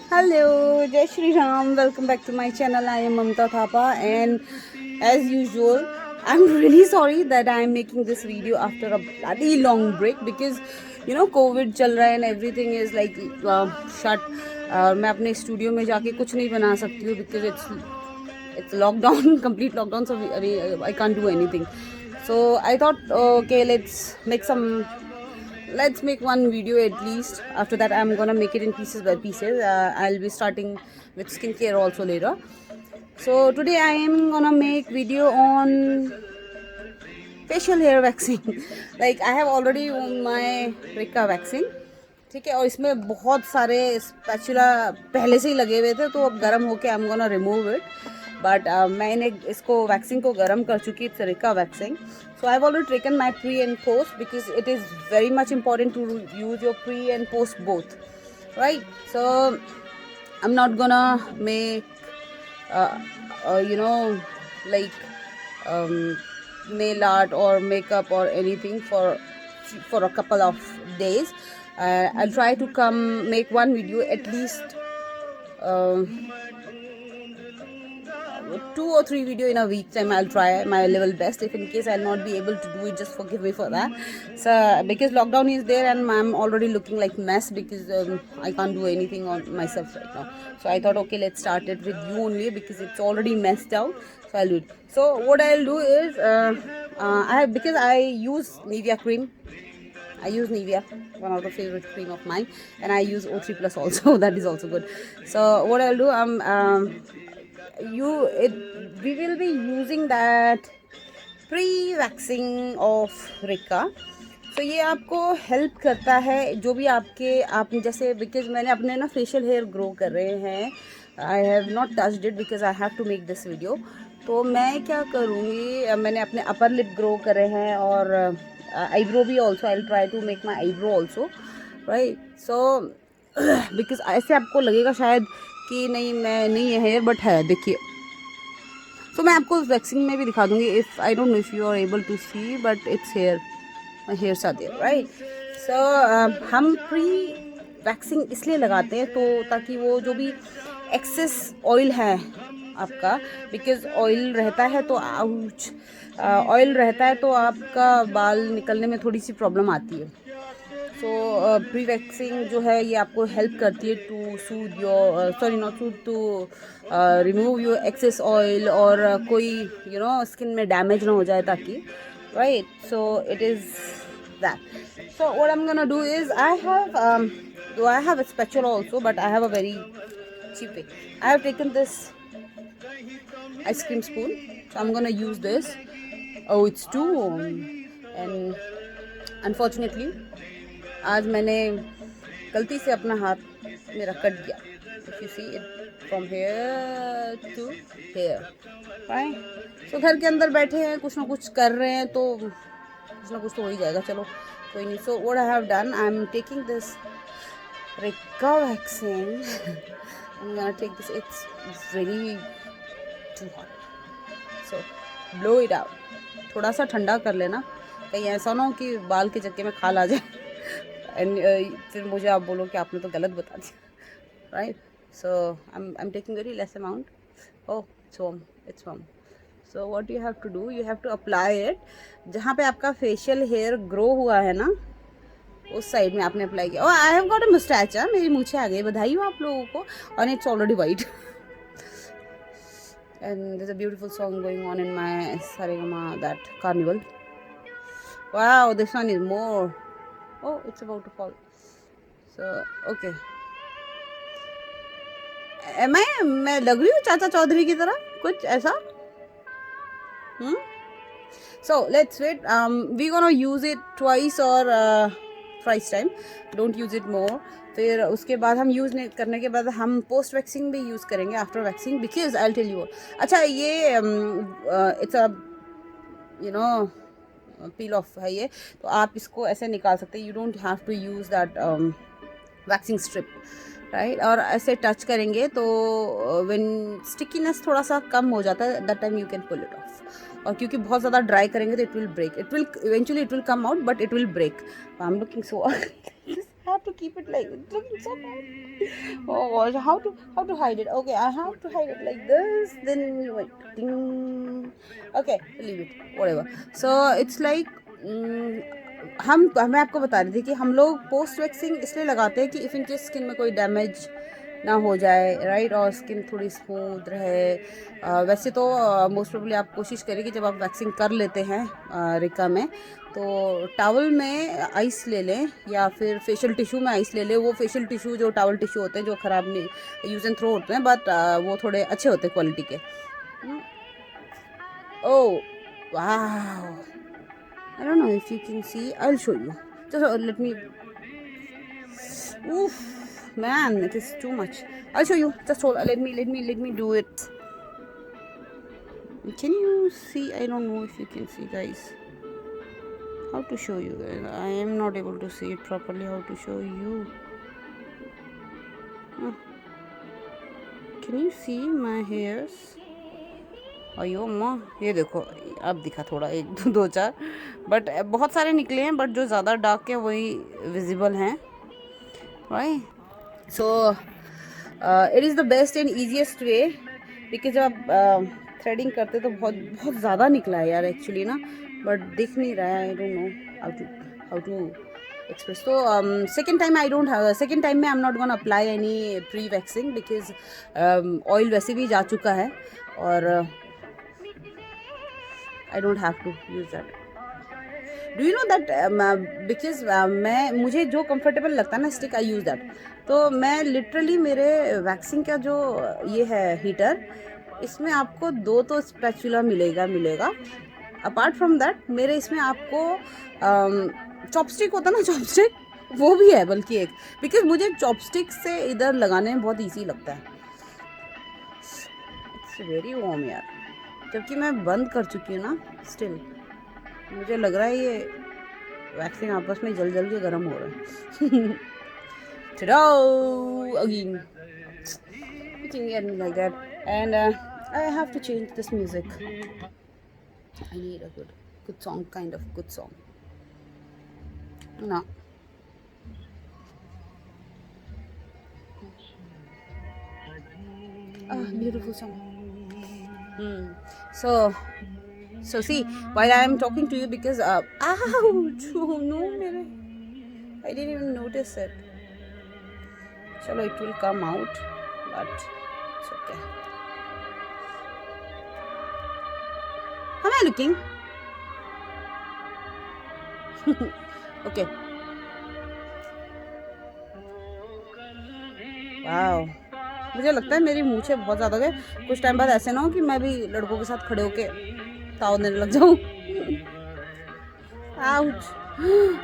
Hello, Jai Shri Ram. Welcome back to my channel. I am Mamta Thapa, and as usual, I'm really sorry that I'm making this video after a bloody long break because COVID चल रहा है and everything is like shut. मैं अपने studio में जाके कुछ नहीं बना सकती हूँ because it's lockdown, complete lockdown. So I can't do anything. So I thought, okay, let's make one video at least. After that I'm gonna make it in pieces by pieces. I'll be starting with skincare also later. So today I am gonna make video on facial hair waxing. Like I have already my Rika waxing, ठीक है, और इसमें बहुत सारे spatula पहले से ही लगे हुए थे तो अब गर्म होके I am gonna remove it. But मैंने इसको वैक्सिंग को गर्म कर चुकी. It's Rica waxing. So I have already taken my pre and post because it is very much important to use your pre and post both, right. So I am not gonna make like nail art or makeup or anything for a couple of days. I'll try to make one video at least, 2 or 3 video in a week time. I'll try my level best. If in case I'll not be able to do it, just forgive me for that. So because lockdown is there and I'm already looking like mess because I can't do anything on myself right now. So I thought, okay, let's start it with you only because it's already messed out. So I'll do it. So what I'll do is because I use Nivea cream. I use Nivea, one of the favorite cream of mine, and I use O3 Plus also. That is also good. So what I'll do, we will be using that pre-waxing of Rika. तो ये आपको help करता है जो भी आप जैसे, because मैंने अपने ना फेशियल हेयर ग्रो कर रहे हैं. I have not touched it because I have to make this video. तो मैं क्या करूँगी, मैंने अपने अपर लिप ग्रो करे हैं और आईब्रो भी also. I try to make my eyebrow also, right. So because ऐसे आपको लगेगा शायद कि नहीं है हेयर, बट है, देखिए. तो मैं आपको वैक्सिंग में भी दिखा दूँगी. If I don't know if you are able to see, but it's hair, my hairs are there, right. So हम प्री वैक्सिंग इसलिए लगाते हैं तो ताकि वो जो भी एक्सेस ऑयल है आपका, बिकॉज ऑयल रहता है तो ऑयल रहता है तो आपका बाल निकलने में थोड़ी सी प्रॉब्लम आती है. सो प्री वैक्सिंग जो है ये आपको हेल्प करती है to soothe your, sorry not soothe, to remove your excess oil और कोई स्किन में डैमेज ना हो जाए ताकि, right. So it is that. So what I'm gonna do is I have a spatula also, but I have a very cheap way. I have taken this ice cream spoon, so I'm gonna use this. Oh, it's too warm, and unfortunately आज मैंने गलती से अपना हाथ मेरा cut गया. If you see it from here to here, right? So घर के अंदर बैठे हैं, कुछ ना कुछ कर रहे हैं तो कुछ ना कुछ तो हो ही जाएगा. चलो कोई नहीं. So what I have done, I am taking this Rika waxing. I'm gonna take this. It's very too hot, so blow it out. थोड़ा सा ठंडा कर लेना, कहीं ऐसा ना हो कि बाल के चक्के में खाल आ जाए एंड फिर मुझे आप बोलो कि आपने तो गलत बता दिया, right. So I am taking very less amount. Oh, it's warm. So what you have to do, you have to apply it जहाँ पे आपका फेशियल हेयर ग्रो हुआ है ना, उस साइड में आपने अप्लाई किया. I have got a moustache. मेरी मूछें आ गई, बधाई हो आप लोगों को. और it's already white. And there is a beautiful song going on in my Saregama that carnival. Wow, this one is more. Oh, it's about to fall. So okay, मैं लग रही हूँ चाचा चौधरी की तरह कुछ ऐसा. So let's wait. We gonna use it twice or thrice time. Don't use it more. फिर उसके बाद हम यूज़ करने के बाद हम पोस्ट वैक्सिंग भी यूज़ करेंगे after waxing. Because I tell you. अच्छा, ये इट्स अ पील ऑफ है ये, तो आप इसको ऐसे निकाल सकते हैं. You don't have to use that waxing strip, right. और ऐसे टच करेंगे तो व्हेन स्टिकीनेस थोड़ा सा कम हो जाता है, that time you can pull it off. और क्योंकि बहुत ज़्यादा ड्राई करेंगे तो it will break. It will eventually come out, but it will break. I am looking so have to keep it like it looking so bad. Oh gosh, how to hide it? Okay, I have to hide it like this. Then you went ding. Okay, leave it. Whatever. So it's like मैं आपको बता रही थी कि हम लोग post waxing इसलिए लगाते हैं कि इफ़ इनके स्किन में कोई डैमेज ना हो जाए, राइट, और स्किन थोड़ी स्मूथ रहे। वैसे तो मोस्ट प्रोबेबली आप कोशिश करें कि जब आप वैक्सिंग कर लेते हैं रिका में, तो टावल में आइस ले लें या फिर फेशियल टिश्यू में आइस ले लें। वो फेशियल टिश्यू जो टावल टिश्यू होते हैं जो ख़राब नहीं, यूज़ एंड थ्रो होते हैं, बट वो थोड़े अच्छे होते हैं क्वालिटी के। ओह वाह, I don't know if you can see. I'll show you. Just let me. Oof, man, it is too much. I'll show you. Just hold. Let me do it. Can you see? I don't know if you can see, guys. How to show you, guys? I am not able to see it properly. How to show you? Can you see my hairs? अयो अम्मा, ये देखो अब दिखा थोड़ा, एक दो चार, बट बहुत सारे निकले हैं, बट जो ज़्यादा डार्क है वही विजिबल हैं, right. So it is the best and easiest way, because जब आप थ्रेडिंग करते तो बहुत बहुत ज़्यादा निकला है यार एक्चुअली ना, बट दिख नहीं रहा है। I don't know how to express. तो सेकेंड टाइम में I am not gonna apply any pre waxing, because oil वैसे भी जा चुका है और I don't have to use that. Do you know that because मुझे जो कंफर्टेबल लगता है ना स्टिक, आई यूज़ दैट। तो मैं लिटरली मेरे वैक्सिंग का जो ये है हीटर, इसमें आपको 2 तो स्पैचुला मिलेगा। अपार्ट फ्रॉम दैट मेरे इसमें आपको चॉपस्टिक होता ना, चॉपस्टिक वो भी है बल्कि एक, बिकॉज मुझे चॉपस्टिक से इधर लगाने में बहुत ईजी लगता है। इट्स वेरी वार्म यार, जबकि मैं बंद कर चुकी हूँ ना, स्टिल मुझे लग रहा है ये वैक्सिंग आपस में जल के गर्म हो रहा है। Ta-da! Again, you can get me like that, and I have to change this music. I need a good song, kind of good song. No. Beautiful song. So see, while I am talking to you, because ouch, oh no, I didn't even notice it. Chalo, it will come out, but it's okay. How am I looking? Okay. Wow. मुझे लगता है मेरी मूछे बहुत ज़्यादा हो गए। कुछ time बाद ऐसे ना हो कि मैं भी लड़कों के साथ खड़े होके ताव देने लग जाऊँ। Ouch,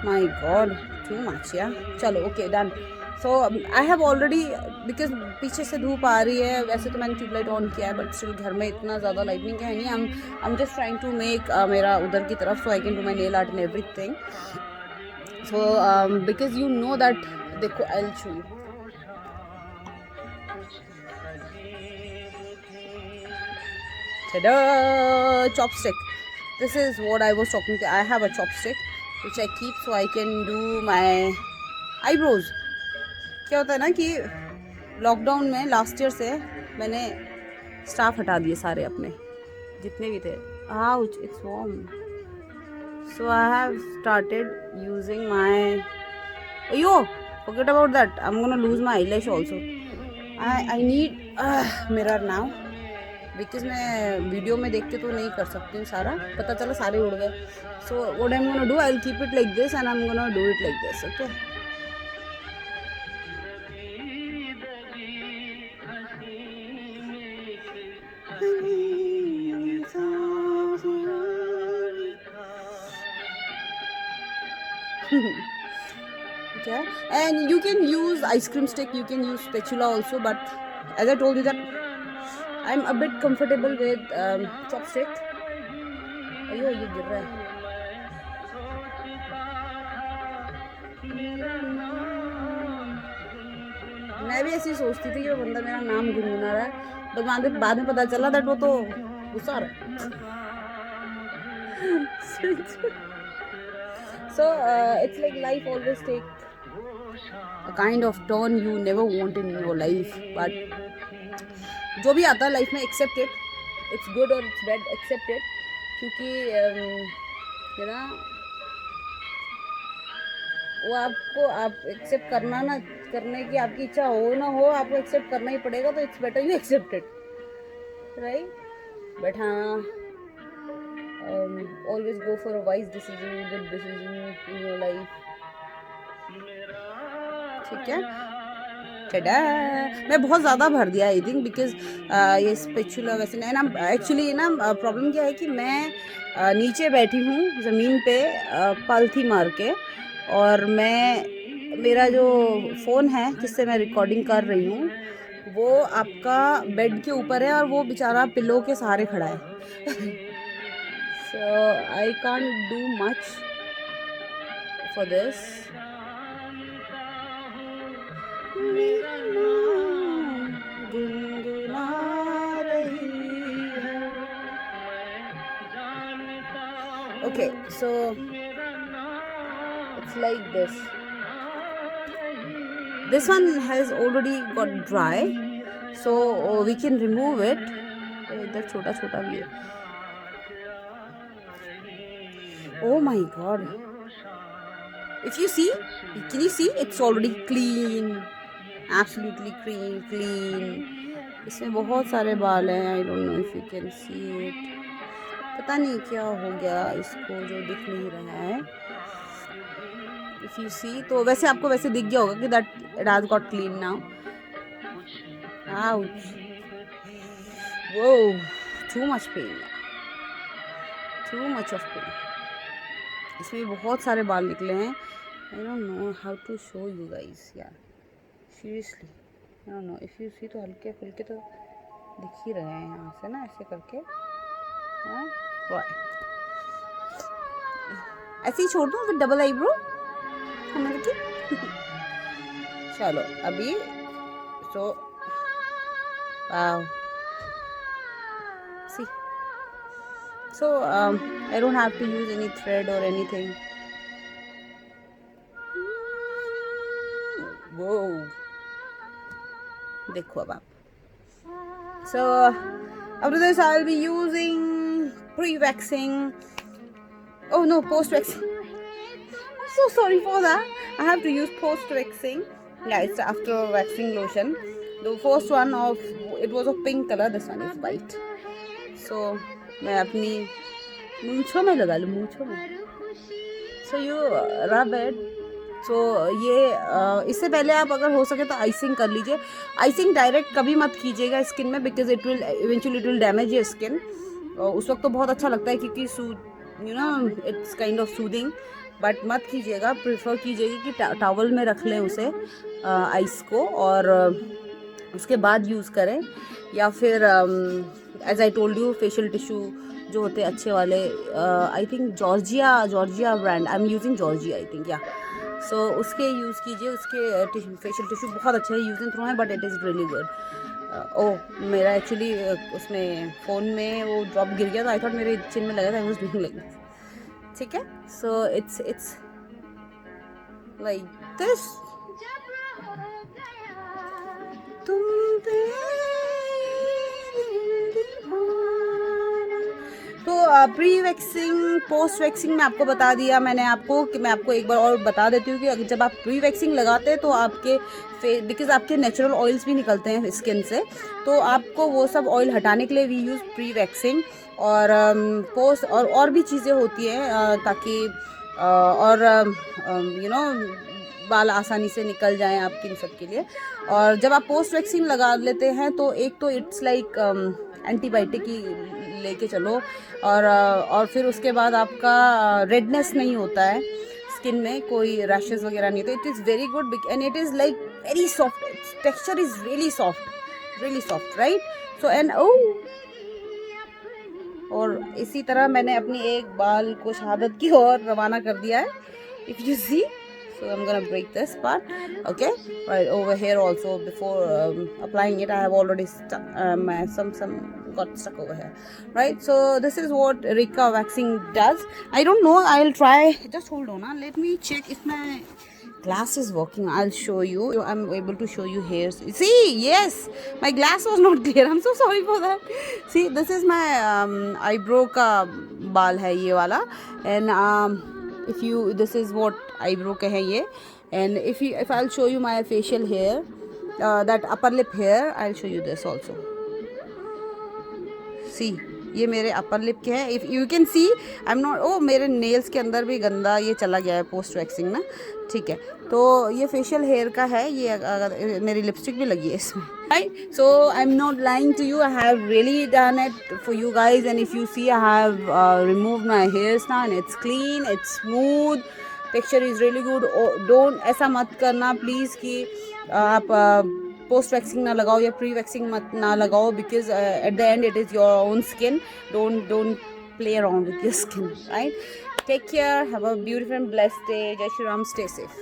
my God, too much यार। चलो okay, done. So I have already, because पीछे से धूप आ रही है, वैसे तो मैंने ट्यूबलाइट ऑन किया है, बट स्टिल घर में इतना ज़्यादा लाइटनिंग है नहीं। I am just trying to make मेरा उधर की तरफ, so I can do my nail art and everything. So because you know that, देखो I will show you. Ta-da! Chopstick. This is what I was talking to. I have a chopstick which I keep so I can do my eyebrows. क्या होता है ना कि lockdown में last year से मैंने staff हटा दिए सारे अपने जितने भी थे। Ouch, it's warm. So I have started using my. Yo, forget about that. I'm gonna lose my eyelash also. I need mirror now. Because मैं वीडियो में देख के तो नहीं कर सकती हूँ सारा, पता चला सारे उड़ गए। So what I am gonna do, I will keep it like this and I am gonna do it like this, okay. Okay, and you can use ice cream stick, you can use spatula also, but as I told you that I'm a bit comfortable with chopstick. अयो ये गिर रहा है। मैं भी ऐसी सोचती थी कि वो बंदा मेरा नाम गुनगुना रहा है, तो बाद में पता चला दैट वो तो गुस्सा रहा है। So it's like life always take a kind of turn you never want in your life. But जो भी आता है लाइफ में, accept it. It's good or it's bad, accept it. क्योंकि you know, वो आपको आप एक्सेप्ट करना ना करने की आपकी इच्छा हो ना हो, आपको एक्सेप्ट करना ही पड़ेगा. तो it's better you accept it, right. But हाँ, always go for a wise decision, good decision in your life. ठीक है. टडा. मैं बहुत ज़्यादा भर दिया आई थिंक, बिकॉज ये स्पेचुला वैसे नहीं ना. एक्चुअली ना प्रॉब्लम क्या है कि मैं नीचे बैठी हूँ ज़मीन पे पालथी मार के, और मेरा जो फ़ोन है जिससे मैं रिकॉर्डिंग कर रही हूँ वो आपका बेड के ऊपर है, और वो बेचारा पिलो के सहारे खड़ा है. So I can't do much for this. Okay, so it's like this. This one has already got dry, so we can remove it. इधर छोटा छोटा भी है. Oh my God! If you see, can you see? It's already clean, absolutely clean. इसमें बहुत सारे बाल हैं. I don't know if you can see it. पता नहीं क्या हो गया इसको जो दिख नहीं रहा है. If you see, तो वैसे आपको वैसे दिख गया होगा कि that it has got clean now. Ouch. Whoa, too much pain. Too much of pain. इसमें बहुत सारे बाल निकले हैं. I don't know how to show you guys. Yeah, seriously, I don't know. If you see, तो हल्के फुल्के तो दिख ही रहे हैं यहाँ से ना, ऐसे करके. हाँ, ऐसे ही छोड़ दूँ फिर डबल आईब्रो हमें देखिए. चलो अभी सो सी. So I don't have to use any thread or anything. Whoa. देखो अब आप. So after this I'll be using pre-waxing. Oh no, post-waxing. I'm so sorry for that. I have to use post-waxing. Yeah, it's after waxing lotion. The first one it was of pink color. This one is white. So मैं अपनी मूंछों में लगा लूँ, मूंछों में. So you rub it. So ये इससे पहले आप अगर हो सके तो आइसिंग कर लीजिए. आइसिंग डायरेक्ट कभी मत कीजिएगा स्किन में, because it will damage your skin. उस वक्त तो बहुत अच्छा लगता है क्योंकि it's kind of soothing, but मत कीजिएगा. प्रेफर कीजिएगा कि टॉवल में रख लें उसे आइस को, और उसके बाद यूज़ करें. या फिर as I told you, facial tissue जो होते हैं अच्छे वाले, I think Georgia brand, I am using Georgia I think. या सो उसके यूज़ कीजिए. उसके फेशियल टिश्यू बहुत अच्छे हैं, यूज एंड थ्रो हैं, but it is really good. मेरा एक्चुअली उसमें फ़ोन में वो ड्रॉप गिर गया, तो आई थॉट मेरे चिन में लगा था, I was doing like this. ठीक है. So it's like this. तुम तो प्री वैक्सिंग पोस्ट वैक्सिंग में आपको बता दिया मैंने आपको, कि मैं आपको एक बार और बता देती हूँ कि जब आप प्री वैक्सिंग लगाते हैं तो आपके बिकॉज आपके नेचुरल ऑयल्स भी निकलते हैं स्किन से, तो आपको वो सब ऑयल हटाने के लिए वी यूज़ प्री वैक्सिंग. और पोस्ट और भी चीज़ें होती हैं ताकि बाल आसानी से निकल जाएं आपके इन सब के लिए. और जब आप पोस्ट वैक्सीन लगा लेते हैं तो एक तो इट्स लाइक एंटीबायोटिक ही लेके चलो, और फिर उसके बाद आपका रेडनेस नहीं होता है स्किन में, कोई रैशेस वगैरह नहीं. तो it is very good and it is like very soft. Texture is really soft right. So and और इसी तरह मैंने अपनी एक बाल को शहादत की ओर रवाना कर दिया है. If you see, so I'm gonna break this part. Okay, right over here also, before applying it, I have already some got stuck over here, right? So this is what Rika waxing does. I don't know, I'll try. Just hold on, let me check if मैं glass is working. I'll show you. I'm able to show you here. See, yes, my glass was not clear. I'm so sorry for that. See, this is my eyebrow ka baal hai ye wala, and if you, this is what eyebrow ka hai ye, and if I'll show you my facial hair, that upper lip hair, I'll show you this also. See, ये मेरे अपर lip के हैं. If you can see I am not, oh मेरे nails के अंदर भी गंदा ये चला गया है पोस्ट वैक्सिंग ना. ठीक है, तो ये फेशियल हेयर का है ये. अगर मेरी लिपस्टिक भी लगी है इसमें, right. So I am not lying to you, I have really done it for you guys. And if you see I have remove my hairs now and it's clean, it's smooth, texture is really good. Don't ऐसा मत करना please कि आप post waxing ना लगाओ या pre waxing मत ना लगाओ, because at the end it is your own skin. Don't play around with your skin, right? Take care, have a beautiful and blessed day. Jai Shri Ram, stay safe.